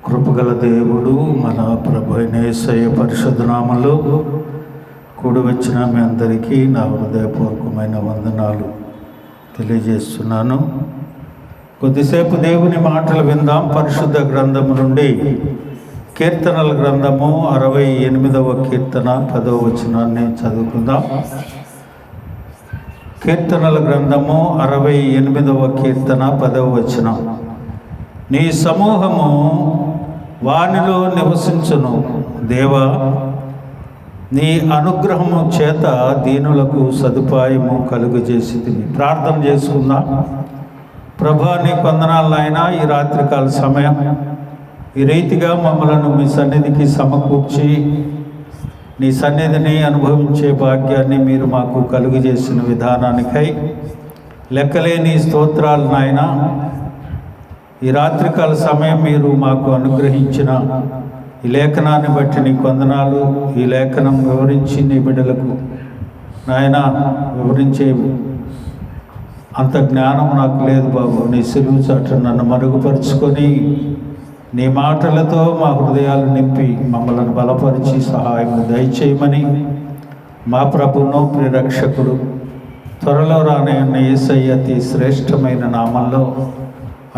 కృపగల దేవుడు మన ప్రభు అయిన యేసయ్య పరిశుద్ధ నామములో కూడి వచ్చిన మీ అందరికీ నా హృదయపూర్వకమైన వందనాలు తెలియజేస్తున్నాను. కొద్దిసేపు దేవుని మాటలు విందాం. పరిశుద్ధ గ్రంథము నుండి కీర్తనల గ్రంథము 68వ కీర్తన 10వ వచనాన్ని చదువుకుందాం. కీర్తనల గ్రంథము 68వ కీర్తన 10వ వచనం. నీ సమూహము వానిలో నివసించును దేవా, నీ అనుగ్రహము చేత దీనులకు సదుపాయము కలుగజేసితివి. ప్రార్థన చేసుకుందాం. ప్రభా, నీ వందనాలు నాయనా, ఈ రాత్రికాల సమయం ఈ రీతిగా మమ్మలను మీ సన్నిధికి సమకూర్చి నీ సన్నిధిని అనుభవించే భాగ్యాన్ని మీరు మాకు కలుగజేసిన విధానానికై లెక్కలేని స్తోత్రాలు నాయనా. ఈ రాత్రికాల సమయం మీరు మాకు అనుగ్రహించిన ఈ లేఖనాన్ని బట్టి నీ వందనాలు. ఈ లేఖనం వివరించి నీ బిడ్డలకు నాయన వివరించే అంత జ్ఞానం నాకు లేదు బాబు. నీ సిలువు చాటు నన్ను మరుగుపరుచుకొని నీ మాటలతో మా హృదయాలు నింపి మమ్మల్ని బలపరిచి సహాయం దయచేయమని మా ప్రభువును ప్రియరక్షకుడు త్వరలో రానయ్యున్న యేసయ్య అతి శ్రేష్టమైన నామంలో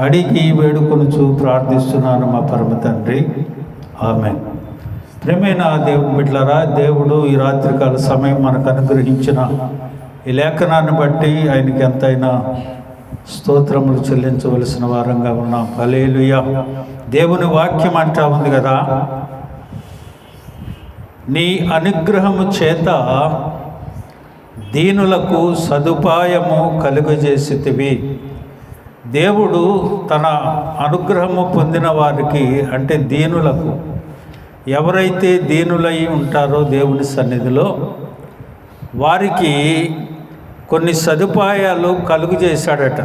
అడిగి వేడుకొనుచు ప్రార్థిస్తున్నాను మా పరమ తండ్రి, ఆమేన్. ప్రియమైన దేవుని బిడ్డలారా, దేవుడు ఈ రాత్రికాల సమయం మనకు అనుగ్రహించిన ఈ లేఖనాన్ని బట్టి ఆయనకి ఎంతైనా స్తోత్రములు చెల్లించవలసిన వారంగా ఉన్నాం. హల్లెలూయా. దేవుని వాక్యం అంటా ఉంది కదా, నీ అనుగ్రహము చేత దీనులకు సదుపాయము కలుగజేసితివి. దేవుడు తన అనుగ్రహము పొందిన వారికి, అంటే దీనులకు, ఎవరైతే దీనులై ఉంటారో దేవుని సన్నిధిలో వారికి కొన్ని సదుపాయాలు కలుగు చేశాడట.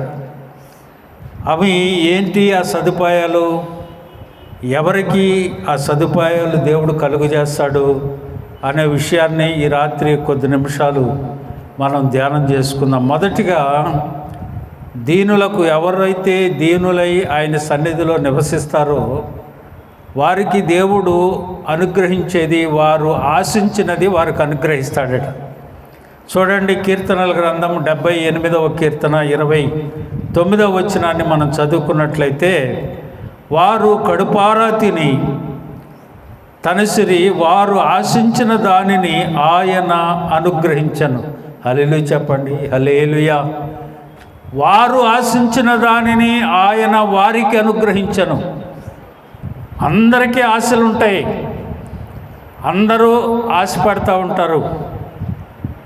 అవి ఏంటి ఆ సదుపాయాలు? ఎవరికి ఆ సదుపాయాలు దేవుడు కలుగు చేస్తాడు అనే విషయాన్ని ఈ రాత్రి కొద్ది నిమిషాలు మనం ధ్యానం చేసుకుందాం. మొదటిగా, దీనులకు, ఎవరైతే దీనులై ఆయన సన్నిధిలో నివసిస్తారో వారికి దేవుడు అనుగ్రహించేది, వారు ఆశించినది వారికి అనుగ్రహిస్తాడట. చూడండి, కీర్తనల గ్రంథం 78వ కీర్తన 29వ వచనాన్ని మనం చదువుకున్నట్లయితే, వారు కడుపారా తిని తనసిరి వారు ఆశించిన దానిని ఆయన అనుగ్రహించను. హల్లెలూయా చెప్పండి, హల్లెలూయా. వారు ఆశించిన దానిని ఆయన వారికి అనుగ్రహించను. అందరికీ ఆశలు ఉంటాయి, అందరూ ఆశపడతా ఉంటారు.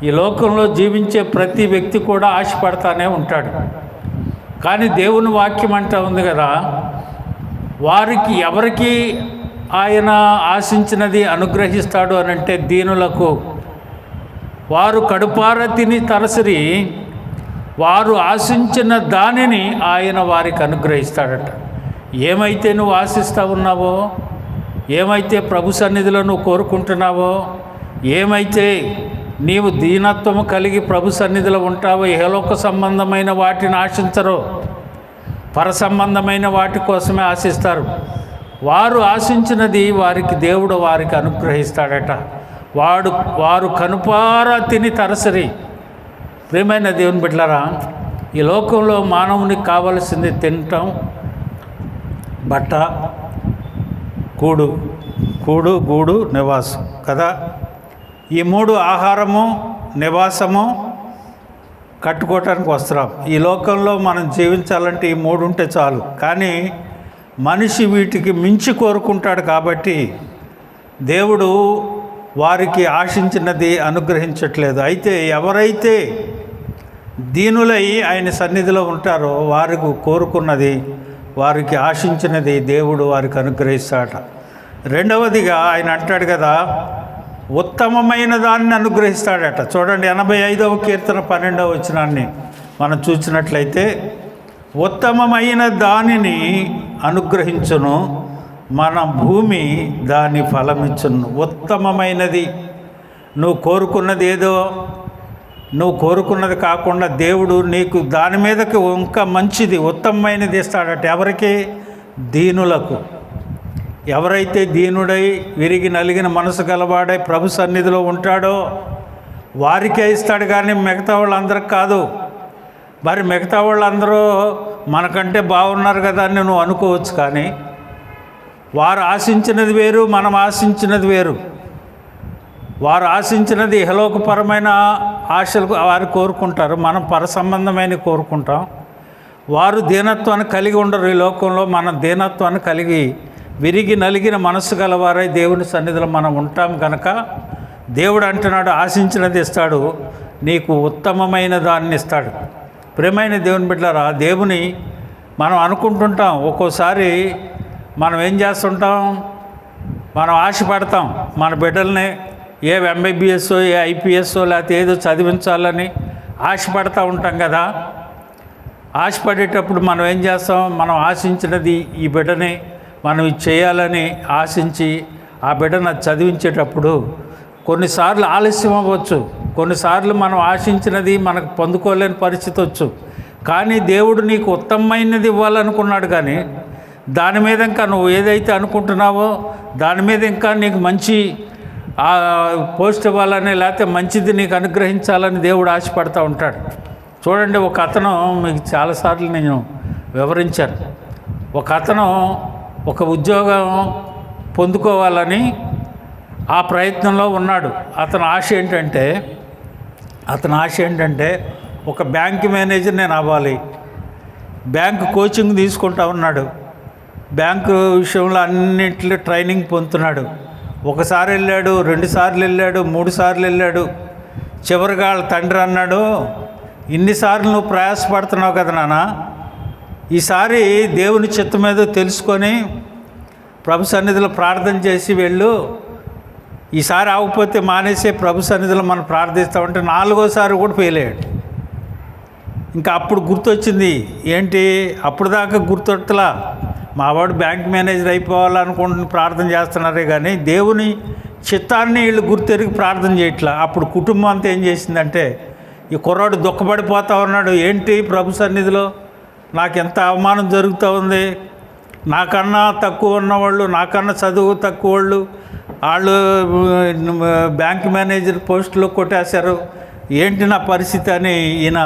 ఈ లోకంలో జీవించే ప్రతి వ్యక్తి కూడా ఆశపడతానే ఉంటాడు. కానీ దేవుని వాక్యం అంటా ఉంది కదా, వారికి, ఎవరికి ఆయన ఆశించినది అనుగ్రహిస్తాడు అని అంటే దీనులకు. వారు కడుపార తిని తరసరి వారు ఆశించిన దానిని ఆయన వారికి అనుగ్రహిస్తాడట. ఏమైతే నువ్వు ఆశిస్తూ ఉన్నావో, ఏమైతే ప్రభు సన్నిధిలో నువ్వు కోరుకుంటున్నావో, ఏమైతే నీవు దీనత్వము కలిగి ప్రభు సన్నిధిలో ఉంటావో, ఇహలోక సంబంధమైన వాటిని ఆశించరో, పర సంబంధమైన వాటి కోసమే ఆశిస్తారు. వారు ఆశించినది వారికి దేవుడు వారికి అనుగ్రహిస్తాడట. వారు కనుపారా తిని తరసరి. ప్రియమైన దేవుని బిడ్డలారా, ఈ లోకంలో మానవునికి కావలసింది తినటం, బట్ట, గూడు, నివాసం కదా. ఈ మూడు, ఆహారము, నివాసము, కట్టుకోవటానికి వస్త్రం. ఈ లోకంలో మనం జీవించాలంటే ఈ మూడు ఉంటే చాలు. కానీ మనిషి వీటికి మించి కోరుకుంటాడు. కాబట్టి దేవుడు వారికి ఆశించినది అనుగ్రహించట్లేదు. అయితే ఎవరైతే దీనులై ఆయన సన్నిధిలో ఉంటారో వారికి కోరుకున్నది, వారికి ఆశించినది దేవుడు వారికి అనుగ్రహిస్తాడట. రెండవదిగా ఆయన అంటాడు కదా, ఉత్తమమైన దాన్ని అనుగ్రహిస్తాడట. చూడండి, 85వ కీర్తన 12వ వచనాన్ని మనం చూసినట్లయితే, ఉత్తమమైన దానిని అనుగ్రహించును, మన భూమి దాని ఫలమిచ్చును. ఉత్తమమైనది, నువ్వు కోరుకున్నది ఏదో, నువ్వు కోరుకున్నది కాకుండా దేవుడు నీకు దాని మీదకి ఇంకా మంచిది, ఉత్తమమైనది ఇస్తాడట. ఎవరికి? దీనులకు. ఎవరైతే దీనుడై విరిగి నలిగిన మనసు గలవాడై ప్రభు సన్నిధిలో ఉంటాడో వారికే ఇస్తాడు, కానీ మిగతా వాళ్ళందరికి కాదు. మరి మిగతా వాళ్ళందరూ మనకంటే బాగున్నారు కదా అని నువ్వు అనుకోవచ్చు, కానీ వారు ఆశించినది వేరు, మనం ఆశించినది వేరు. వారు ఆశించినది ఇహలోకపరమైన ఆశలు వారు కోరుకుంటారు, మనం పరసంబంధమైన కోరుకుంటాం. వారు దీనత్వాన్ని కలిగి ఉండరు ఈ లోకంలో. మన దీనత్వాన్ని కలిగి విరిగి నలిగిన మనస్సు గలవారై దేవుని సన్నిధిలో మనం ఉంటాం కనుక దేవుడు అంటున్నాడు, ఆశించినది ఇస్తాడు, నీకు ఉత్తమమైన దాన్ని ఇస్తాడు. ప్రియమైన దేవుని బిడ్డలారా, దేవుని మనం అనుకుంటుంటాం, ఒక్కోసారి మనం ఏం చేస్తుంటాం, మనం ఆశపడతాం మన బిడ్డల్ని ఏ ఎంబీబీఎస్ ఏ ఐపీఎస్ లేకపోతే ఏదో చదివించాలని ఆశపడతా ఉంటాం కదా. ఆశపడేటప్పుడు మనం ఏం చేస్తాం, మనం ఆశించినది ఈ బిడ్డని మనం ఇది చేయాలని ఆశించి ఆ బిడ్డను చదివించేటప్పుడు కొన్నిసార్లు ఆలస్యం అవ్వచ్చు, కొన్నిసార్లు మనం ఆశించినది మనకు పొందుకోలేని పరిస్థితి వచ్చు. కానీ దేవుడు నీకు ఉత్తమమైనది ఇవ్వాలనుకున్నాడు, కానీ దాని మీద ఇంకా నువ్వు ఏదైతే అనుకుంటున్నావో దాని మీద ఇంకా నీకు మంచి పోస్ట్ ఇవ్వాలని లేకపోతే మంచిది నీకు అనుగ్రహించాలని దేవుడు ఆశపడుతూ ఉంటాడు. చూడండి, ఒక అతను మీకు చాలాసార్లు నేను వివరించాను. ఒక అతను ఒక ఉద్యోగం పొందుకోవాలని ఆ ప్రయత్నంలో ఉన్నాడు. అతని ఆశ ఏంటంటే ఒక బ్యాంక్ మేనేజర్ నేను అవ్వాలి. బ్యాంకు కోచింగ్ తీసుకుంటా ఉన్నాడు, బ్యాంకు విషయంలో అన్నింటిలో ట్రైనింగ్ పొందుతున్నాడు. ఒకసారి వెళ్ళాడు, 2 సార్లు వెళ్ళాడు, 3 సార్లు వెళ్ళాడు. చివరిగా వాళ్ళ తండ్రి అన్నాడు, ఇన్నిసార్లు నువ్వు ప్రయాసపడుతున్నావు కదా నాన్న, ఈసారి దేవుని చిత్తం ఏదో తెలుసుకొని ప్రభు సన్నిధిలో ప్రార్థన చేసి వెళ్ళు. ఈసారి ఆగిపోతే మానేసే ప్రభు సన్నిధిలో మనం ప్రార్థిస్తామంటే 4వసారి కూడా ఫెయిల్ అయ్యాడు. ఇంకా అప్పుడు గుర్తొచ్చింది, ఏంటి అప్పుడు దాకా గుర్తొట్టలా, మావాడు బ్యాంక్ మేనేజర్ అయిపోవాలనుకుంటున్న ప్రార్థన చేస్తున్నారే కానీ దేవుని చిత్తాన్ని వీళ్ళు గుర్తెరిగి ప్రార్థన చేయట్లా. అప్పుడు కుటుంబం అంతా ఏం చేసిందంటే, ఈ కుర్రాడు దుఃఖపడిపోతూ ఉన్నాడు, ఏంటి ప్రభు సన్నిధిలో నాకు ఎంత అవమానం జరుగుతూ ఉంది, నాకన్నా తక్కువ ఉన్నవాళ్ళు, నాకన్నా చదువు తక్కువ వాళ్ళు బ్యాంక్ మేనేజర్ పోస్టులో కొట్టేశారు, ఏంటి నా పరిస్థితి అని ఈయన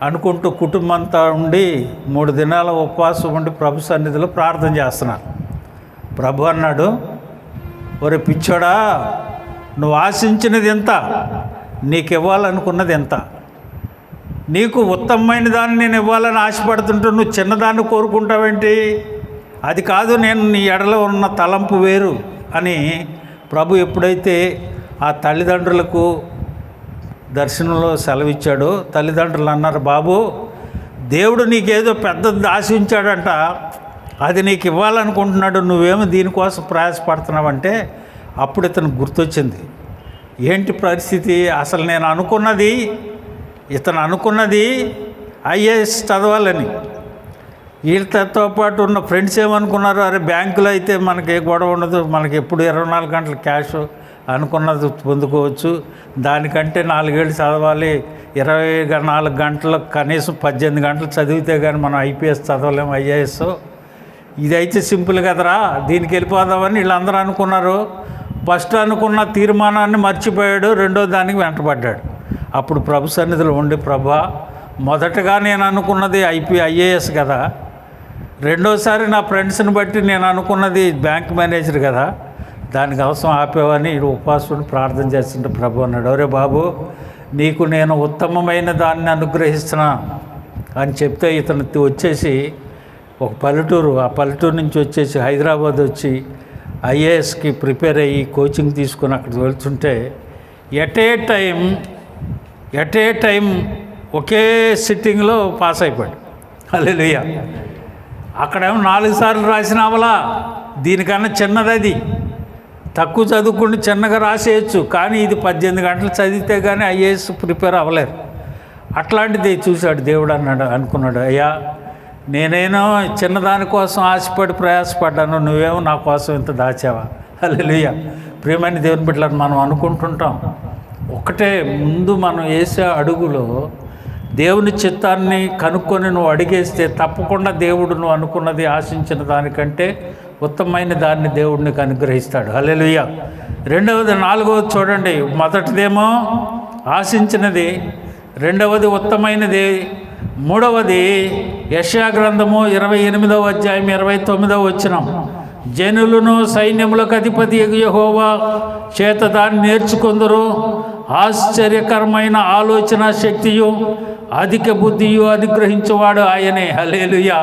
అనుకుంటూ కుటుంబం అంతా ఉండి 3 దినాల ఉపవాసం ఉండి ప్రభు సన్నిధిలో ప్రార్థన చేస్తున్నారు. ప్రభు అన్నాడు, ఒరే పిచ్చోడా, నువ్వు ఆశించినది ఎంత, నీకు ఇవ్వాలనుకున్నది ఎంత, నీకు ఉత్తమమైన దాన్ని నేను ఇవ్వాలని ఆశపడుతుంటూ నువ్వు చిన్నదాన్ని కోరుకుంటావేంటి, అది కాదు నేను నీ ఎడలో ఉన్న తలంపు వేరు అని ప్రభు ఎప్పుడైతే ఆ తల్లిదండ్రులకు దర్శనంలో సెలవిచ్చాడో, తల్లిదండ్రులు అన్నారు, బాబు దేవుడు నీకేదో పెద్దది ఆశించాడంట, అది నీకు ఇవ్వాలనుకుంటున్నాడు, నువ్వేమో దీనికోసం ప్రయాసపడుతున్నావంటే అప్పుడు ఇతను గుర్తొచ్చింది, ఏంటి పరిస్థితి, అసలు నేను ఇతను అనుకున్నది ఐఏఎస్ చదవాలని. వీళ్ళతో పాటు ఉన్న ఫ్రెండ్స్ ఏమనుకున్నారు, అరే బ్యాంకులో అయితే మనకి ఏ గొడవ ఉండదు, మనకి ఎప్పుడు 24 గంటలు క్యాష్ అనుకున్నది పొందుకోవచ్చు, దానికంటే 4 ఏళ్ళు చదవాలి, 24 గంటలు కనీసం 18 గంటలు చదివితే కానీ మనం ఐపీఎస్ చదవలేము, ఐఏఎస్, ఇదైతే సింపుల్ కదరా, దీనికి వెళ్ళిపోదామని వీళ్ళందరూ అనుకున్నారు. ఫస్ట్ అనుకున్న తీర్మానాన్ని మర్చిపోయాడు, రెండో దానికి వెంటబడ్డాడు. అప్పుడు ప్రభు సన్నిధిలో ఉండి, ప్రభా మొదటగా నేను అనుకున్నది ఐఏఎస్ కదా, రెండోసారి నా ఫ్రెండ్స్ని బట్టి నేను అనుకున్నది బ్యాంక్ మేనేజర్ కదా, దానికి అవసరం ఆపేవని ఉపవాసుని ప్రార్థన చేస్తుంటే ప్రభు అన్నాడు, ఒరే బాబు నీకు నేను ఉత్తమమైన దాన్ని అనుగ్రహిస్తున్నా అని చెప్తే ఇతను వచ్చేసి ఒక పల్లెటూరు, ఆ పల్లెటూరు నుంచి వచ్చేసి హైదరాబాద్ వచ్చి ఐఏఎస్కి ప్రిపేర్ అయ్యి కోచింగ్ తీసుకొని అక్కడికి వెళ్తుంటే ఎట్ ఏ టైం ఒకే సిట్టింగ్లో పాస్ అయిపోయాడు. హల్లెలూయా. అక్కడేమో 4 సార్లు రాసినావలా, దీనికన్నా చిన్నది, అది తక్కువ చదువుకుంటే చిన్నగా రాసేయచ్చు, కానీ ఇది 18 గంటలు చదివితే కానీ ఐఏఎస్ ప్రిపేర్ అవ్వలేరు. అట్లాంటిది చూశాడు దేవుడు. అనుకున్నాడు, అయ్యా నేనేనో చిన్నదాని కోసం ఆశపడి ప్రయాసపడ్డాను, నువ్వేమో నా కోసం ఇంత దాచావా. హల్లెలూయా. ప్రియమైన దేవుని బిడ్డలను మనం అనుకుంటుంటాం, ఒకటే ముందు మనం వేసే అడుగులో దేవుని చిత్తాన్ని కనుక్కొని నువ్వు అడిగేస్తే తప్పకుండా దేవుడు నువ్వు అనుకున్నది ఆశించిన దానికంటే ఉత్తమమైన దాన్ని దేవుడు నీకు అనుగ్రహిస్తాడు. హల్లెలూయా. రెండవది, నాలుగవది చూడండి. మొదటిదేమో ఆశించినది, రెండవది ఉత్తమైనది, మూడవది యెషయా గ్రంథము 28వ అధ్యాయం 29వ వచనం. జనులను సైన్యములకు అధిపతి యెహోవా చేత దాన్ని నేర్చుకొందురు. ఆశ్చర్యకరమైన ఆలోచన శక్తియు అధిక బుద్ధియు అనుగ్రహించువాడు ఆయనే. హల్లెలూయా.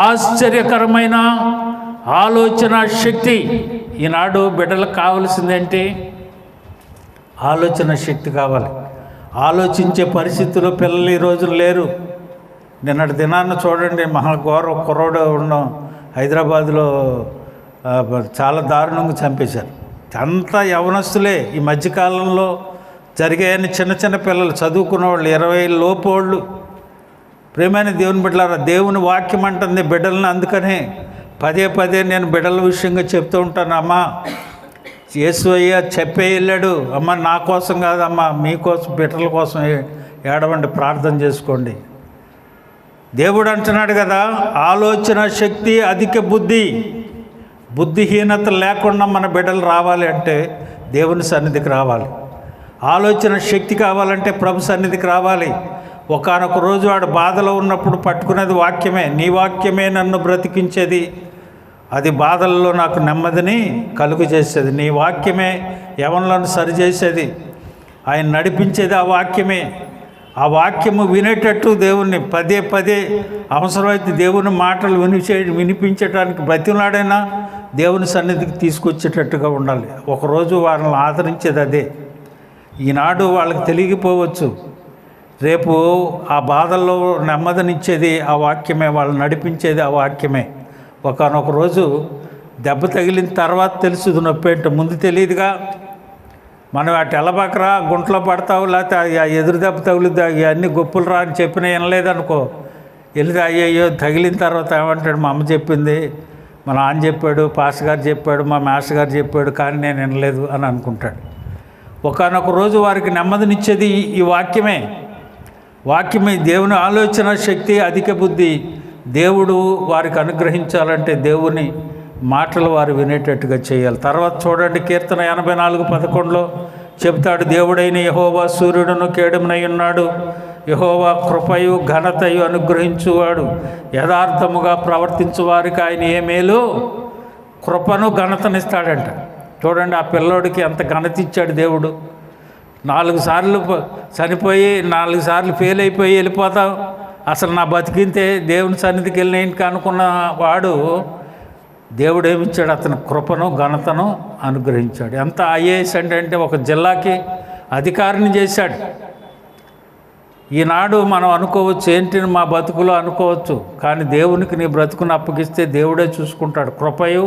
ఆశ్చర్యకరమైన ఆలోచన శక్తి. ఈనాడు బిడ్డలకు కావలసిందేంటి? ఆలోచన శక్తి కావాలి. ఆలోచించే పరిస్థితుల్లో పిల్లలు ఈ రోజులు లేరు. నిన్నటి దినాన్ని చూడండి, మహాఘోర కుర్రోడు ఉన్నాం హైదరాబాద్లో, చాలా దారుణంగా చంపేశారు. అంతా యవనస్తులే. ఈ మధ్యకాలంలో జరిగాయని చిన్న చిన్న పిల్లలు, చదువుకున్న వాళ్ళు, 20 లోపు వాళ్ళు. ప్రేమైన దేవుని బిడ్డలారా, దేవుని వాక్యం అంటుంది బిడ్డలను. అందుకనే పదే పదే నేను బిడ్డల విషయంగా చెప్తూ ఉంటాను. అమ్మా, యేసయ్య చెప్పే వెళ్ళాడు. అమ్మ, నా కోసం కాదమ్మా, మీకోసం, బిడ్డల కోసం ఏడవండి, ప్రార్థన చేసుకోండి. దేవుడు అంటున్నాడు కదా, ఆలోచన శక్తి, అధిక బుద్ధి. బుద్ధిహీనత లేకుండా మన బిడ్డలు రావాలి అంటే దేవుని సన్నిధికి రావాలి. ఆలోచన శక్తి కావాలంటే ప్రభు సన్నిధికి రావాలి. ఒకానొక రోజు వాడు బాధలో ఉన్నప్పుడు పట్టుకునేది వాక్యమే. నీ వాక్యమే నన్ను బ్రతికించేది, అది బాధల్లో నాకు నెమ్మదిని కలుగు చేసేది. నీ వాక్యమే యవనులను సరిచేసేది, ఆయన నడిపించేది ఆ వాక్యమే. ఆ వాక్యము వినేటట్టు దేవుణ్ణి పదే పదే అవసరమైతే దేవుని మాటలు వినిపించడానికి బ్రతిమలాడైనా దేవుని సన్నిధికి తీసుకొచ్చేటట్టుగా ఉండాలి. ఒకరోజు వాళ్ళని ఆదరించేది అదే. ఈనాడు వాళ్ళకి తెలియకపోవచ్చు, రేపు ఆ బాధల్లో నెమ్మదినిచ్చేది ఆ వాక్యమే, వాళ్ళు నడిపించేది ఆ వాక్యమే. ఒకనొక రోజు దెబ్బ తగిలిన తర్వాత తెలుస్తుంది నొప్పేంటో, ముందు తెలియదుగా. మనం అటు ఎలబకరా, గుంట్లో పడతావు, లేకపోతే ఎదురు దెబ్బ తగులుద్ది, అవన్నీ గొప్పలు రా అని చెప్పినా వినలేదనుకో, వెళ్తే అయ్యయ్యో తగిలిన తర్వాత ఏమంటాడు, మా అమ్మ చెప్పింది, మా నాన్న చెప్పాడు, పాస్టర్ గారు చెప్పాడు, మా మాస్టర్ గారు చెప్పాడు, కానీ నేను వినలేదు అని అనుకుంటాడు. ఒకనొక రోజు వారికి నెమ్మదినిచ్చేది ఈ వాక్యమే. వాక్యమే. దేవుని ఆలోచన శక్తి, అధిక బుద్ధి దేవుడు వారికి అనుగ్రహించాలంటే దేవుని మాటలు వారు వినేటట్టుగా చేయాలి. తర్వాత చూడండి, కీర్తన 84:11 చెప్తాడు, దేవుడైన యెహోవా సూర్యుడును కేడుమునై ఉన్నాడు. యెహోవా కృపయు ఘనతయు అనుగ్రహించువాడు. యథార్థముగా ప్రవర్తించు వారికి ఆయన ఏ మేలు కృపను ఘనతనిస్తాడంట. చూడండి, ఆ పిల్లోడికి ఎంత ఘనత ఇచ్చాడు దేవుడు. 4 సార్లు చనిపోయి 4 సార్లు ఫెయిల్ అయిపోయి వెళ్ళిపోతావు, అసలు నా బతికింతే దేవుని సన్నిధికి వెళ్ళిన అనుకున్న వాడు, దేవుడు ఏమిచ్చాడు? అతని కృపను ఘనతను అనుగ్రహించాడు. ఎంత ఐఏఎస్ అంటే ఒక జిల్లాకి అధికారిని చేశాడు. ఈనాడు మనం అనుకోవచ్చు, ఏంటి మా బతుకులో అనుకోవచ్చు, కానీ దేవునికి నీ బ్రతుకును అప్పగిస్తే దేవుడే చూసుకుంటాడు. కృపయు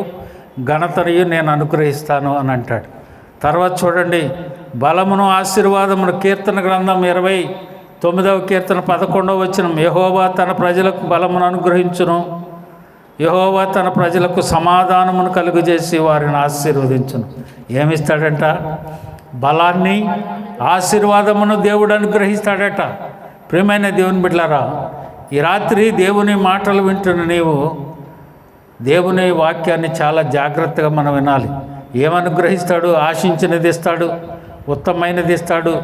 ఘనతయు నేను అనుగ్రహిస్తాను అని అంటాడు. తర్వాత చూడండి, బలమును ఆశీర్వాదమును. కీర్తన గ్రంథం 29వ కీర్తన 11వ వచనం, యెహోవా తన ప్రజలకు బలమును అనుగ్రహించును. యెహోవా తన ప్రజలకు సమాధానమును కలుగజేసి వారిని ఆశీర్వదించును. ఏమిస్తాడంట? బలాన్ని, ఆశీర్వాదమును దేవుడు అనుగ్రహిస్తాడట. ప్రియమైన దేవుని బిడ్డలారా, ఈ రాత్రి దేవుని మాటలు వింటున్న నీవు దేవుని వాక్యాన్ని చాలా జాగ్రత్తగా మనం వినాలి. ఏమనుగ్రహిస్తాడు? ఆశించినది ఇస్తాడు, ఉత్తమైనది ఇస్తాడు,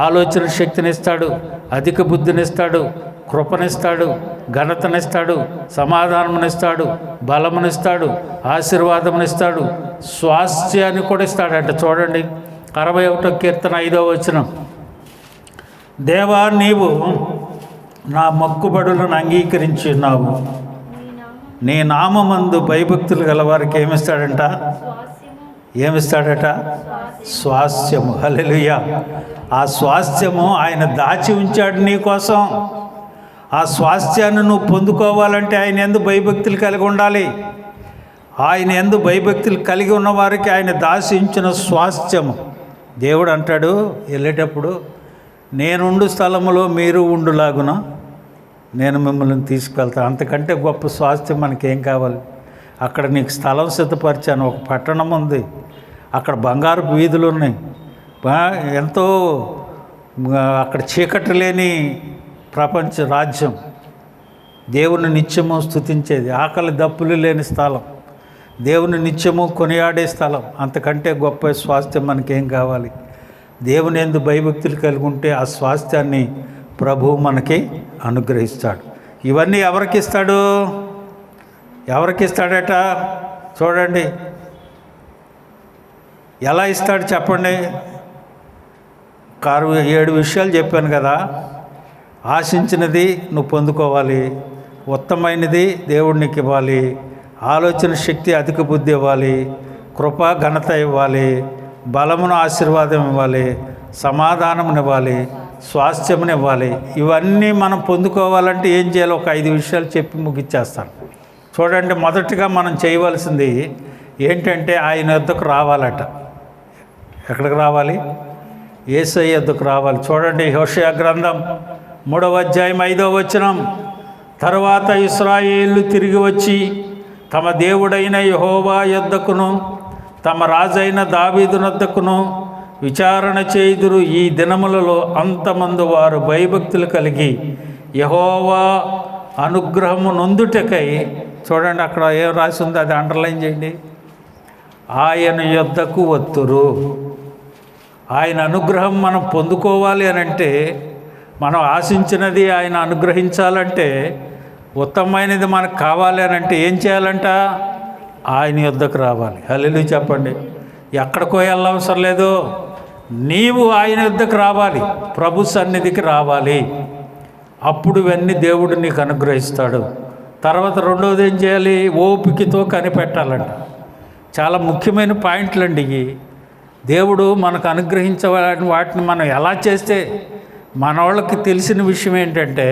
ఆలోచన శక్తినిస్తాడు, అధిక బుద్ధినిస్తాడు, కృపనిస్తాడు, ఘనతనిస్తాడు, సమాధానమునిస్తాడు, బలమునిస్తాడు, ఆశీర్వాదమునిస్తాడు, స్వాస్థ్యాన్ని కూడా ఇస్తాడంట. చూడండి, 61వ కీర్తన 5వ వచనం, దేవా నీవు నా మొక్కుబడులను అంగీకరించి ఉన్నావు. నీ నామమందు భయభక్తులు గల వారికి ఏమిస్తాడంట? ఏమిస్తాడట? స్వాస్థ్యము. హల్లెలూయా. ఆ స్వాస్థ్యము ఆయన దాచి ఉంచాడు నీ కోసం. ఆ స్వాస్థ్యాన్ని నువ్వు పొందుకోవాలంటే ఆయన యందు భయభక్తులు కలిగి ఉండాలి. ఆయన యందు భయభక్తులు కలిగి ఉన్న వారికి ఆయన దాచి ఉంచిన స్వాస్థ్యము. దేవుడు అంటాడు వెళ్ళేటప్పుడు, నేనుండు స్థలములో మీరు ఉండులాగున నేను మిమ్మల్ని తీసుకెళ్తాను. అంతకంటే గొప్ప స్వాస్థ్యం మనకేం కావాలి? అక్కడ నీకు స్థలం సిద్ధపరిచాను. ఒక పట్టణం ఉంది, అక్కడ బంగారు వీధులు ఉన్నాయి, ఎంతో అక్కడ చీకటి లేని ప్రపంచ రాజ్యం, దేవుని నిత్యము స్తుతించేది, ఆకలి దప్పులు లేని స్థలం. దేవుని నిత్యము కొనియాడే స్థలం. అంతకంటే గొప్ప స్వాస్థ్యం మనకేం కావాలి? దేవుని యందు భయభక్తులు కలిగి ఉంటే ఆ స్వాస్థ్యాన్ని ప్రభువు మనకి అనుగ్రహిస్తాడు. ఇవన్నీ ఎవరికి ఇస్తాడు? ఎవరికి ఇస్తాడట? చూడండి, ఎలా ఇస్తాడు చెప్పండి. 7 విషయాలు చెప్పాను కదా. ఆశించినది నువ్వు పొందుకోవాలి, ఉత్తమైనది దేవుడు నీకు ఇవ్వాలి, ఆలోచన శక్తి అధిక బుద్ధి ఇవ్వాలి, కృప ఘనత ఇవ్వాలి, బలమును ఆశీర్వాదం ఇవ్వాలి, సమాధానమునివ్వాలి, స్వాస్థ్యమునివ్వాలి. ఇవన్నీ మనం పొందుకోవాలంటే ఏం చేయాలి? ఒక 5 విషయాలు చెప్పి ముగిచ్చేస్తాను. చూడండి, మొదటిగా మనం చేయవలసింది ఏంటంటే ఆయన యొద్దకు రావాలట. ఎక్కడికి రావాలి? యేసయ్య యొద్దకు రావాలి. చూడండి, హోషేయ గ్రంథం 3వ అధ్యాయం 5వ వచనం. తరువాత ఇశ్రాయేలు తిరిగి వచ్చి తమ దేవుడైన యెహోవా యొద్దకును తమ రాజైన దావీదునొద్దకును విచారణ చేయుదురు. ఈ దినములలో అంతమంది వారు భయభక్తులు కలిగి యెహోవా అనుగ్రహము నొందుటకై, చూడండి అక్కడ ఏం రాసి ఉంది, అది అండర్లైన్ చేయండి. ఆయన యొద్దకు వత్తురు. ఆయన అనుగ్రహం మనం పొందుకోవాలి అని అంటే, మనం ఆశించినది ఆయన అనుగ్రహించాలంటే, ఉత్తమమైనది మనకు కావాలి అని అంటే ఏం చేయాలంట? ఆయన యొద్దకు రావాలి. హల్లెలూయా చెప్పండి. ఎక్కడికో వెళ్ళవసరం లేదు, నీవు ఆయన యొద్దకు రావాలి, ప్రభు సన్నిధికి రావాలి. అప్పుడు ఇవన్నీ దేవుడు నీకు అనుగ్రహిస్తాడు. తర్వాత రెండవది ఏం చేయాలి? ఓపికతో కనిపెట్టాలంట. చాలా ముఖ్యమైన పాయింట్లు అండి ఇవి. దేవుడు మనకు అనుగ్రహించే వాటిని మనం ఎలా చేస్తే, మన వాళ్ళకి తెలిసిన విషయం ఏంటంటే,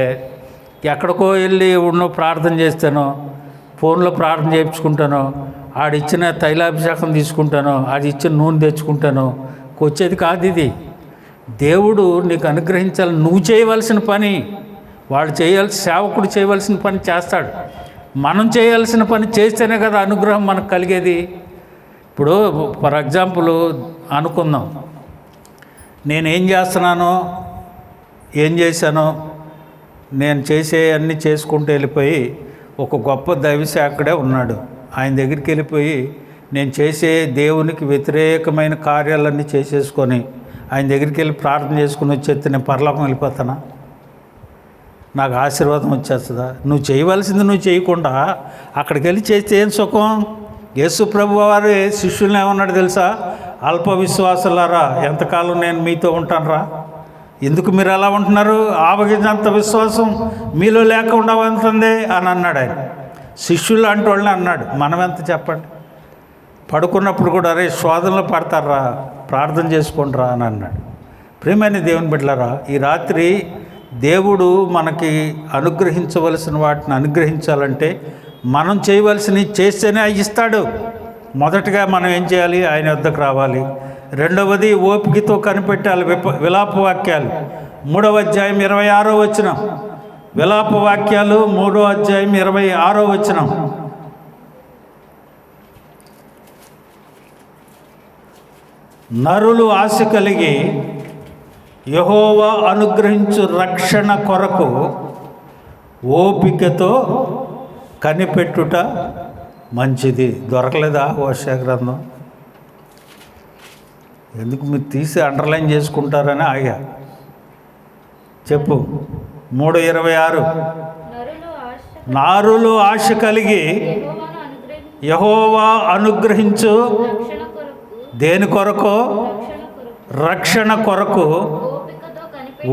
ఎక్కడికో వెళ్ళి ఉన్నో ప్రార్థన చేస్తానో, ఫోన్లో ప్రార్థన చేయించుకుంటానో, ఆడిచ్చిన తైలాభిషేకం తీసుకుంటానో, ఆడి ఇచ్చిన నూనె తెచ్చుకుంటానో వచ్చేది కాదు ఇది. దేవుడు నీకు అనుగ్రహించాలి. నువ్వు చేయవలసిన పని, వాడు సేవకుడు చేయవలసిన పని చేస్తాడు. మనం చేయాల్సిన పని చేస్తేనే కదా అనుగ్రహం మనకు కలిగేది. ఇప్పుడు ఫర్ ఎగ్జాంపుల్ అనుకుందాం, నేనేం చేస్తున్నానో, ఏం చేశానో, నేను చేసే అన్నీ చేసుకుంటూ వెళ్ళిపోయి ఒక గొప్ప దైవసేవకుడే ఉన్నాడు. ఆయన దగ్గరికి వెళ్ళిపోయి నేను చేసే దేవునికి వ్యతిరేకమైన కార్యాలన్నీ చేసేసుకొని ఆయన దగ్గరికి వెళ్ళి ప్రార్థన చేసుకుని వచ్చేస్తే నేను పరలోకం వెళ్ళిపోతానా? నాకు ఆశీర్వాదం వచ్చేస్తుందా? నువ్వు చేయవలసింది నువ్వు చేయకుండా అక్కడికి వెళ్ళి చేస్తే ఏం సుఖం? యేసు ప్రభు వారి శిష్యులను ఏమన్నాడు తెలుసా? అల్ప విశ్వాసులారా, ఎంతకాలం నేను మీతో ఉంటానురా? ఎందుకు మీరు ఎలా ఉంటున్నారు? ఆవగించంత విశ్వాసం మీలో లేకుండా ఉంటుంది అని అన్నాడు ఆయన. శిష్యులు అంటే వాళ్ళని అన్నాడు. మనం ఎంత చెప్పండి? పడుకున్నప్పుడు కూడా అరే శోధనలో పడతారా, ప్రార్థన చేసుకుంటారా అని అన్నాడు. ప్రియమైన దేవుని బిడ్డలారా, ఈ రాత్రి దేవుడు మనకి అనుగ్రహించవలసిన వాటిని అనుగ్రహించాలంటే మనం చేయవలసినవి చేస్తేనే ఇస్తాడు. మొదటగా మనం ఏం చేయాలి? ఆయన వద్దకు రావాలి. రెండవది ఓపికతో కనిపెట్టాలి. విలాప వాక్యాలు 3వ అధ్యాయం 26వ వచనం. విలాప వాక్యాలు 3వ అధ్యాయం 26వ వచనం. నరులు ఆశ కలిగి యెహోవా అనుగ్రహించు రక్షణ కొరకు ఓపికతో కనిపెట్టుట మంచిది. దొరకలేదా హోషేయ గ్రంథం? ఎందుకు మీరు తీసి అండర్లైన్ చేసుకుంటారని ఆగా. చెప్పు. 3:26. నారులు ఆశ కలిగి యెహోవా అనుగ్రహించు దేని కొరకు? రక్షణ కొరకు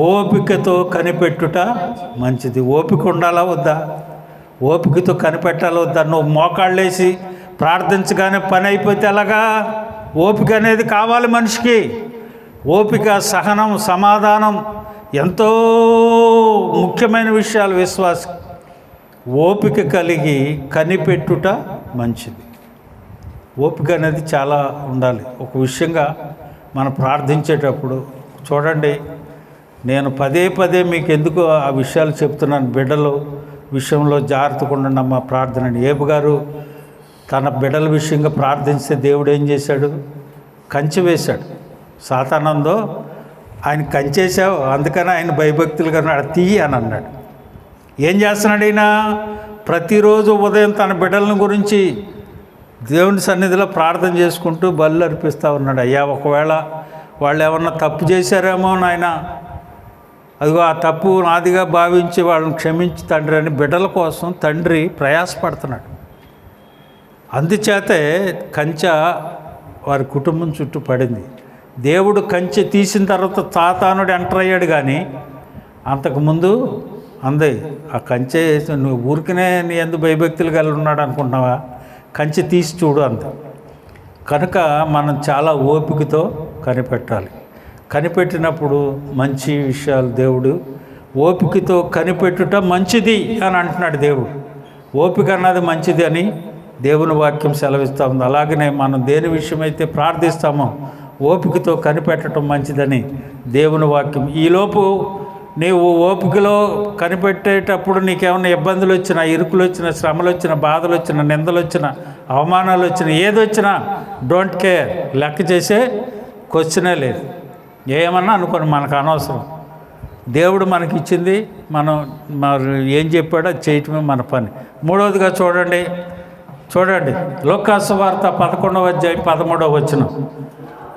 ఓపికతో కనిపెట్టుట మంచిది. ఓపిక ఉండాలా వద్దా? ఓపికతో కనిపెట్టాలా వద్దా? నువ్వు మోకాళ్ళేసి ప్రార్థించగానే పని అయిపోతే ఎలాగా? ఓపిక అనేది కావాలి మనిషికి. ఓపిక, సహనం, సమాధానం ఎంతో ముఖ్యమైన విషయాలు విశ్వాసం. ఓపిక కలిగి కనిపెట్టుట మంచిది. ఓపిక అనేది చాలా ఉండాలి. ఒక విషయంగా మనం ప్రార్థించేటప్పుడు చూడండి, నేను పదే పదే మీకు ఎందుకు ఆ విషయాలు చెప్తున్నాను. బిడ్డల విషయంలో జాగ్రత్తగా ఉండండి అమ్మ ప్రార్థన. ఏబు గారు తన బిడ్డల విషయంగా ప్రార్థిస్తే దేవుడు ఏం చేశాడు? కంచె వేశాడు. సాతానందో ఆయన కంచేసావు, అందుకని ఆయన భయభక్తులుగా ఉన్నాడు, తీయి అని అన్నాడు. ఏం చేస్తున్నాడు ఈయన? ప్రతిరోజు ఉదయం తన బిడ్డలను గురించి దేవుని సన్నిధిలో ప్రార్థన చేసుకుంటూ బలులు అర్పిస్తూ ఉన్నాడు. అయ్యా, ఒకవేళ వాళ్ళు ఏమన్నా తప్పు చేశారేమో నాయన, అదిగో ఆ తప్పు నాదిగా భావించి వాళ్ళని క్షమించి తండ్రి అని బిడ్డల కోసం తండ్రి ప్రయాసపడుతున్నాడు. అందుచేతే కంచె వారి కుటుంబం చుట్టూ పడింది. దేవుడు కంచె తీసిన తర్వాత సాతానుడు ఎంటర్ అయ్యాడు, కానీ అంతకుముందు అందే ఆ కంచె నువ్వు ఊరికనే నీ ఎందు భయభక్తులు కలిగి ఉన్నాడు అనుకుంటున్నావా, కంచె తీసి చూడు అంత. కనుక మనం చాలా ఓపికతో కనిపెట్టాలి. కనిపెట్టినప్పుడు మంచి విషయాలు దేవుడు ఓపికతో కనిపెట్టుట మంచిది అని అంటున్నాడు దేవుడు. ఓపిక అన్నది మంచిది అని దేవుని వాక్యం సెలవిస్తూ ఉంది. అలాగనే మనం దేని విషయమైతే ప్రార్థిస్తామో ఓపికతో కనిపెట్టడం మంచిదని దేవుని వాక్యం. ఈలోపు నీవు ఓపికలో కనిపెట్టేటప్పుడు నీకేమైనా ఇబ్బందులు వచ్చినా, ఇరుకులు వచ్చినా, శ్రమలు వచ్చినా, బాధలు వచ్చినా, నిందలు వచ్చినా, అవమానాలు వచ్చినా, ఏదొచ్చినా డోంట్ కేర్, లెక్క చేసే క్వశ్చనే లేదు. ఏమన్నా అనుకోని మనకు అనవసరం. దేవుడు మనకి ఇచ్చింది మనం ఏం చెప్పాడో అది చేయటమే మన పని. మూడవదిగా చూడండి లోకాసు వార్త 11వ అధ్యాయం 13వ వచనం.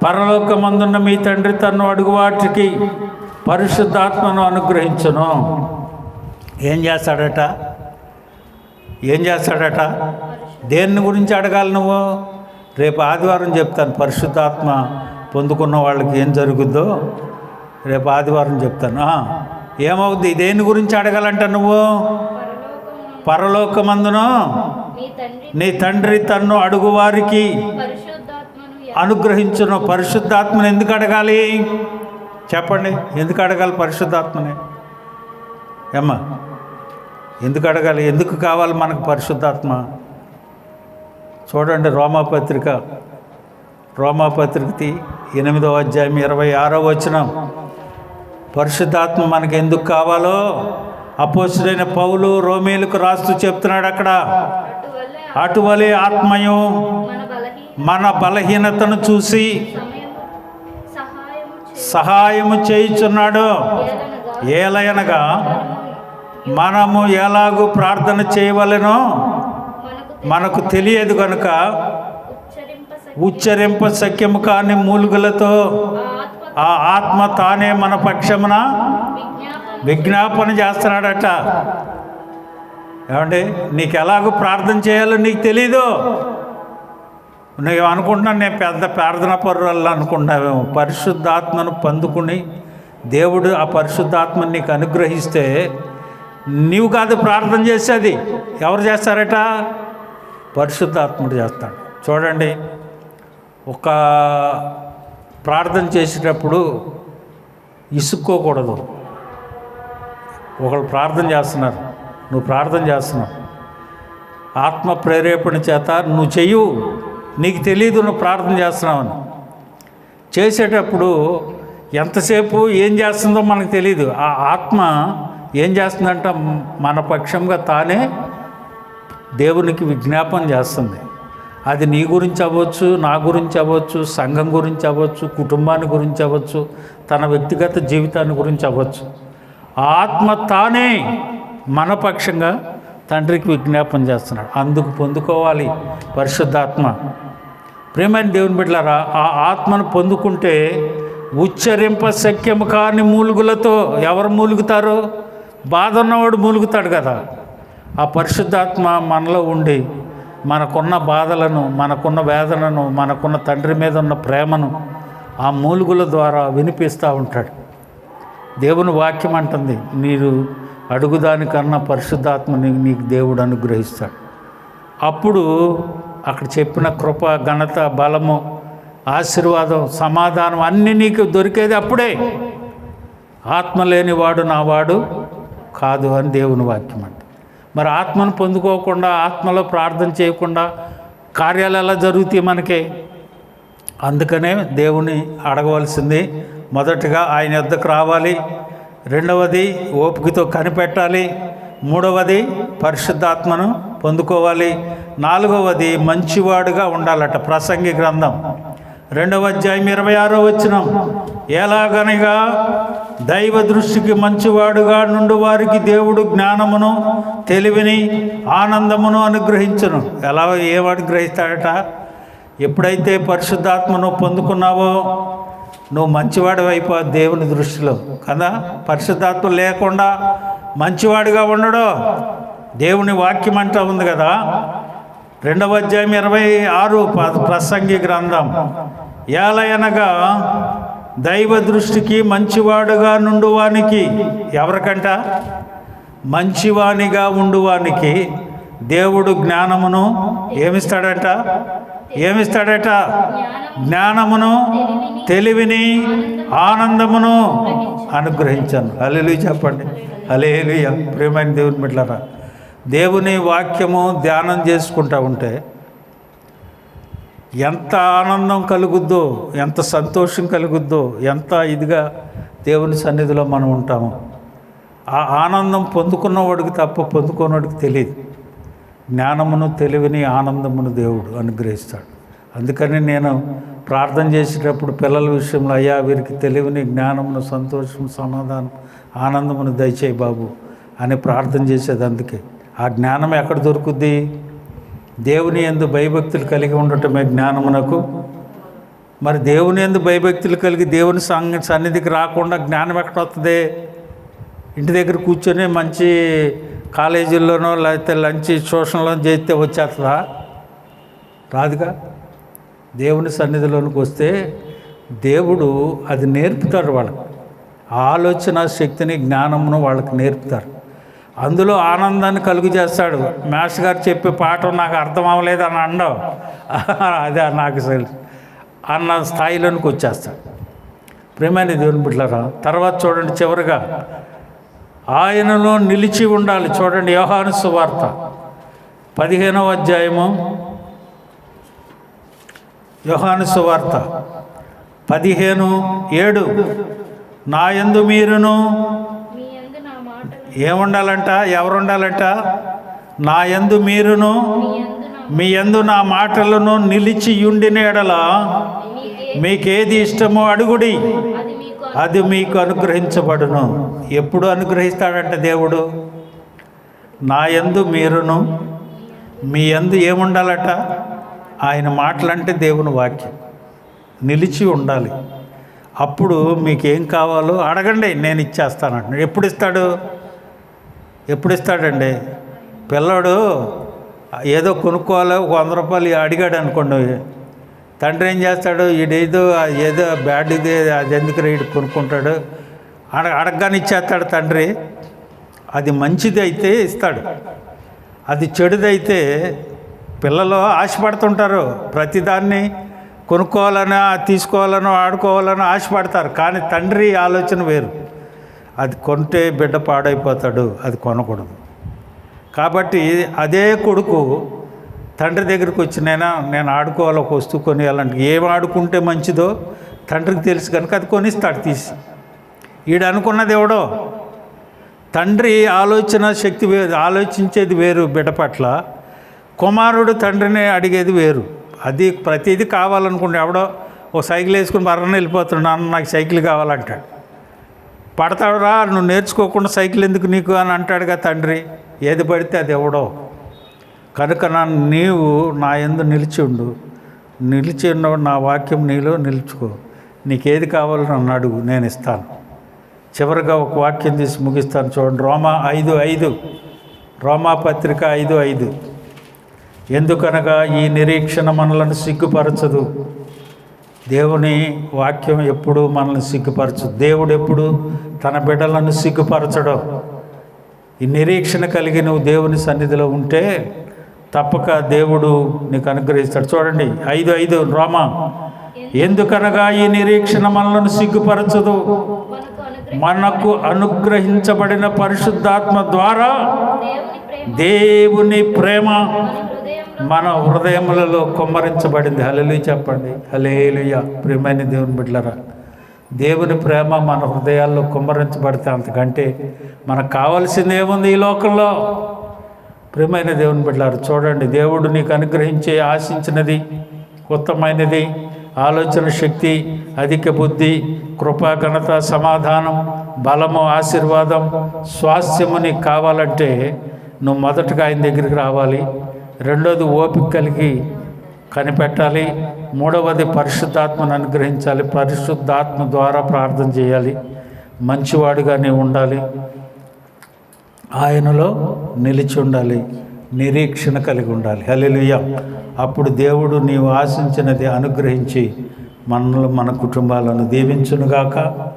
పరలోకమందున్న మీ తండ్రి తన్ను అడుగు వాటికి పరిశుద్ధాత్మను అనుగ్రహించును. ఏం చేస్తాడట? దేన్ని గురించి అడగాలి నువ్వు? రేపు ఆదివారం చెప్తాను. పరిశుద్ధాత్మ పొందుకున్న వాళ్ళకి ఏం జరుగుద్దో రేపు ఆదివారం చెప్తాను. ఏమవుద్ది? దేని గురించి అడగాలంట నువ్వు? పరలోకమందును నీ తండ్రి తన్ను అడుగువారికి అనుగ్రహించును. పరిశుద్ధాత్మను ఎందుకు అడగాలి చెప్పండి? ఎందుకు అడగాలి పరిశుద్ధాత్మని? ఏమ్మా, ఎందుకు అడగాలి? ఎందుకు కావాలి మనకు పరిశుద్ధాత్మ? చూడండి రోమాపత్రిక 8వ అధ్యాయం 26వ వచనం. పరిశుద్ధాత్మ మనకు ఎందుకు కావాలో అపోస్తుడైన పౌలు రోమీయులకు రాస్తూ చెప్తున్నాడు అక్కడ. అటువలే ఆత్మయు మన బలహీనతను చూసి సహాయము చేయుచున్నాడు. ఏలయనగా మనము ఎలాగూ ప్రార్థన చేయవలెనో మనకు తెలియదు కనుక ఉచ్చరింప శక్యము కాని మూలుగులతో ఆ ఆత్మ తానే మన పక్షమున విజ్ఞాపన చేస్తున్నాడట. ఏమండి, నీకు ఎలాగో ప్రార్థన చేయాలో నీకు తెలీదు. నువ్వు అనుకుంటున్నాను నేను పెద్ద ప్రార్థన పరులు అనుకుంటున్నావేమో. పరిశుద్ధాత్మను పొందుకుని దేవుడు ఆ పరిశుద్ధాత్మని నీకు అనుగ్రహిస్తే నీవు కాదు ప్రార్థన చేసేది. ఎవరు చేస్తారట? పరిశుద్ధాత్ముడు చేస్తాడు. చూడండి, ఒక ప్రార్థన చేసేటప్పుడు ఇసుక్కోకూడదు. ఒకళ్ళు ప్రార్థన చేస్తున్నారు, నువ్వు ప్రార్థన చేస్తున్నావు, ఆత్మ ప్రేరేపణ చేత నువ్వు చెయ్యు, నీకు తెలియదు నువ్వు ప్రార్థన చేస్తున్నావని. చేసేటప్పుడు ఎంతసేపు ఏం చేస్తుందో మనకు తెలియదు. ఆ ఆత్మ ఏం చేస్తుందంట? మన పక్షంగా తానే దేవునికి విజ్ఞాపన చేస్తుంది. అది నీ గురించి అవ్వచ్చు, నా గురించి అవ్వచ్చు, సంఘం గురించి అవ్వచ్చు, కుటుంబాన్ని గురించి అవ్వచ్చు, తన వ్యక్తిగత జీవితాన్ని గురించి అవ్వచ్చు. ఆత్మ తానే మన పక్షంగా తండ్రికి విజ్ఞాపన చేస్తున్నాడు. అందుకు పొందుకోవాలి పరిశుద్ధాత్మ. ప్రేమైన దేవుని బిడ్డలారా, ఆ ఆత్మను పొందుకుంటే ఉచ్చరింప శక్యము కాని మూలుగులతో ఎవరు మూలుగుతారు? బాధ ఉన్నవాడు మూలుగుతాడు కదా. ఆ పరిశుద్ధాత్మ మనలో ఉండి మనకున్న బాధలను, మనకున్న వేదనను, మనకున్న తండ్రి మీద ఉన్న ప్రేమను ఆ మూలుగుల ద్వారా వినిపిస్తూ ఉంటాడు. దేవుని వాక్యం అంటుంది, మీరు అడుగుదానికన్నా పరిశుద్ధాత్మని నీకు దేవుడు అనుగ్రహిస్తాడు. అప్పుడు అక్కడ చెప్పిన కృప, ఘనత, బలము, ఆశీర్వాదం, సమాధానం అన్నీ నీకు దొరికేది అప్పుడే. ఆత్మ లేనివాడు నావాడు కాదు అని దేవుని వాక్యం అంట. మరి ఆత్మను పొందుకోకుండా, ఆత్మలో ప్రార్థన చేయకుండా కార్యాలు ఎలా జరుగుతాయి మనకి? అందుకనే దేవుని అడగవలసింది మొదటగా ఆయన వద్దకు రావాలి, రెండవది ఓపికతో కనిపెట్టాలి, మూడవది పరిశుద్ధాత్మను పొందుకోవాలి, నాలుగవది మంచివాడుగా ఉండాలట. ప్రసంగి గ్రంథం 2వ అధ్యాయం 26వ వచనం, ఎలాగనగా దైవ దృష్టికి మంచివాడుగా నుండి వారికి దేవుడు జ్ఞానమును, తెలివిని, ఆనందమును అనుగ్రహించును. ఎలా ఏం అనుగ్రహిస్తాడట? ఎప్పుడైతే పరిశుద్ధాత్మను పొందుకున్నావో నువ్వు మంచివాడు అయిపో దేవుని దృష్టిలో కదా. పరిశుద్ధాత్మ లేకుండా మంచివాడిగా ఉండడు. దేవుని వాక్యం అంటూ ఉంది కదా, 2వ అధ్యాయం 26 ప్రసంగి గ్రంథం, ఏలయనగా దైవ దృష్టికి మంచివాడుగా నుండువానికి, ఎవరికంట? మంచివానిగా ఉండువానికి దేవుడు జ్ఞానమును ఏమిస్తాడట? జ్ఞానమును, తెలివిని, ఆనందమును అనుగ్రహించాను. హల్లెలూయా చెప్పండి. హల్లెలూయా. ప్రియమైన దేవుని బిడ్డలారా, దేవుని వాక్యము ధ్యానం చేసుకుంటూ ఉంటే ఎంత ఆనందం కలుగుద్దో, ఎంత సంతోషం కలుగుద్దో, ఎంత ఇదిగా దేవుని సన్నిధిలో మనం ఉంటాము. ఆ ఆనందం పొందుకున్నవాడికి తప్ప పొందుకున్నవాడికి తెలియదు. జ్ఞానమును, తెలివిని, ఆనందమును దేవుడు అనుగ్రహిస్తాడు. అందుకని నేను ప్రార్థన చేసేటప్పుడు పిల్లల విషయంలో, అయ్యా వీరికి తెలివిని, జ్ఞానమును, సంతోషం, సమాధానం, ఆనందమును దయచేయి బాబు అని ప్రార్థన చేసేది. అందుకే ఆ జ్ఞానం ఎక్కడ దొరుకుద్ది? దేవుని యందు భయభక్తులు కలిగి ఉండటమే జ్ఞానమునకు. మరి దేవుని యందు భయభక్తులు కలిగి దేవుని సన్నిధికి రాకుండా జ్ఞానం ఎక్కడ వస్తుంది? ఇంటి దగ్గర కూర్చొని మంచి కాలేజీల్లోనో లేకపోతే లంచ్ ట్యూషన్లో చేస్తే వచ్చేస్తుందా? రాదుగా. దేవుని సన్నిధిలోనికి వస్తే దేవుడు అది నేర్పుతాడు వాళ్ళకి. ఆలోచన శక్తిని, జ్ఞానమును వాళ్ళకి నేర్పుతారు. అందులో ఆనందాన్ని కలుగు చేస్తాడు. మాస్టర్ గారు చెప్పే పాఠం నాకు అర్థం అవ్వలేదు అని అనడం, అదే నాకు అన్న స్థాయిలోనికి వచ్చేస్తాడు. ప్రేమైన దేవుని బిడ్డలారా, తర్వాత చూడండి, చివరిగా ఆయనలో నిలిచి ఉండాలి. చూడండి, యోహాను సువార్త 15వ అధ్యాయము, యోహాను సువార్త 15:7, నా యందు మీరును ఏముండాలంట? ఎవరుండాలంట? నా యందు మీరును మీ యందు నా మాటలను నిలిచి ఉండిన యెడల మీకేది ఇష్టమో అడుగుడి, అది మీకు అనుగ్రహించబడును. ఎప్పుడు అనుగ్రహిస్తాడంటే దేవుడు? నా యందు మీరును మీ యందు ఏముండాలట? ఆయన మాటలంటే దేవుని వాక్యం నిలిచి ఉండాలి. అప్పుడు మీకేం కావాలో అడగండి, నేను ఇచ్చేస్తానంటున్నాడు. ఎప్పుడు ఇస్తాడండి? పిల్లడు ఏదో కొనుక్కోవాలో 100 రూపాయలు అడిగాడు అనుకోండి, తండ్రి ఏం చేస్తాడు? ఏదో బ్యాడ్ ఇది, అది ఎందుకు రేడు కొనుక్కుంటాడు, అడగగానే ఇచ్చేస్తాడు తండ్రి. అది మంచిది అయితే ఇస్తాడు, అది చెడుదైతే పిల్లలు ఆశపడుతుంటారు. ప్రతిదాన్ని కొనుక్కోవాలనో, తీసుకోవాలనో, ఆడుకోవాలనో ఆశపడతారు. కానీ తండ్రి ఆలోచన వేరు. అది కొంటే బిడ్డ పాడైపోతాడు, అది కొనకూడదు. కాబట్టి అదే కొడుకు తండ్రి దగ్గరికి వచ్చి, నేను ఆడుకోవాలి, ఒక వస్తువు కొనియాలంటే ఏం ఆడుకుంటే మంచిదో తండ్రికి తెలుసు కనుక అది కొనిస్తాడు తీసి. ఈడు అనుకున్నది ఎవడో. తండ్రి ఆలోచన శక్తి వేరు, ఆలోచించేది వేరు బిడ్డ పట్ల. కుమారుడు తండ్రిని అడిగేది వేరు. అది ప్రతిదీ కావాలనుకుంటే ఎవడో ఓ సైకిల్ వేసుకుని బర్రని వెళ్ళిపోతున్నాను, నాకు సైకిల్ కావాలంటాడు. పడతాడురా, నువ్వు నేర్చుకోకుండా సైకిల్ ఎందుకు నీకు అని అంటాడుగా తండ్రి. ఏది పడితే అది ఎవడో. కనుక నీవు నా యందు నిలిచి ఉండు, నిలిచి ఉన్నవాడు నా వాక్యం నీలో నిలుచుకో, నీకేది కావాలో నన్ను అడుగు, నేను ఇస్తాను. చివరిగా ఒక వాక్యం తీసి ముగిస్తాను. చూడండి, రోమా 5:5, రోమా పత్రిక 5:5, ఎందుకనగా ఈ నిరీక్షణ మనలను సిగ్గుపరచదు. దేవుని వాక్యం ఎప్పుడు మనల్ని సిగ్గుపరచదు. దేవుడు ఎప్పుడు తన బిడ్డలను సిగ్గుపరచడం. ఈ నిరీక్షణ కలిగి నువ్వు దేవుని సన్నిధిలో ఉంటే తప్పక దేవుడు నీకు అనుగ్రహిస్తాడు. చూడండి 5:5 రోమా, ఎందుకనగా ఈ నిరీక్షణ మనలను సిగ్గుపరచదు, మనకు అనుగ్రహించబడిన పరిశుద్ధాత్మ ద్వారా దేవుని ప్రేమ మన హృదయములలో కుమ్మరించబడింది. హల్లెలూయా చెప్పండి. హల్లెలూయా. ప్రియమైన దేవుని బిడ్డలారా, దేవుని ప్రేమ మన హృదయాల్లో కుమ్మరించబడితే అంతకంటే మనకు కావాల్సింది ఏముంది ఈ లోకంలో? ప్రియమైన దేవుని బిడ్డలారా, చూడండి, దేవుడు నీకు అనుగ్రహించే ఆశించినది ఉత్తమైనది, ఆలోచన శక్తి, అధిక బుద్ధి, కృపా, ఘనత, సమాధానం, బలము, ఆశీర్వాదం, స్వాస్థ్యము నీకు కావాలంటే నువ్వు మొదటగా ఆయన దగ్గరికి రావాలి. రెండోది ఓపిక కలిగి కనిపెట్టాలి. మూడవది పరిశుద్ధాత్మను అనుగ్రహించాలి. పరిశుద్ధాత్మ ద్వారా ప్రార్థన చేయాలి. మంచివాడుగా నీవు ఉండాలి. ఆయనలో నిలిచి ఉండాలి. నిరీక్షణ కలిగి ఉండాలి. హల్లెలూయా. అప్పుడు దేవుడు నీవు ఆశించినది అనుగ్రహించి మనల్ని, మన కుటుంబాలను దీవించునుగాక.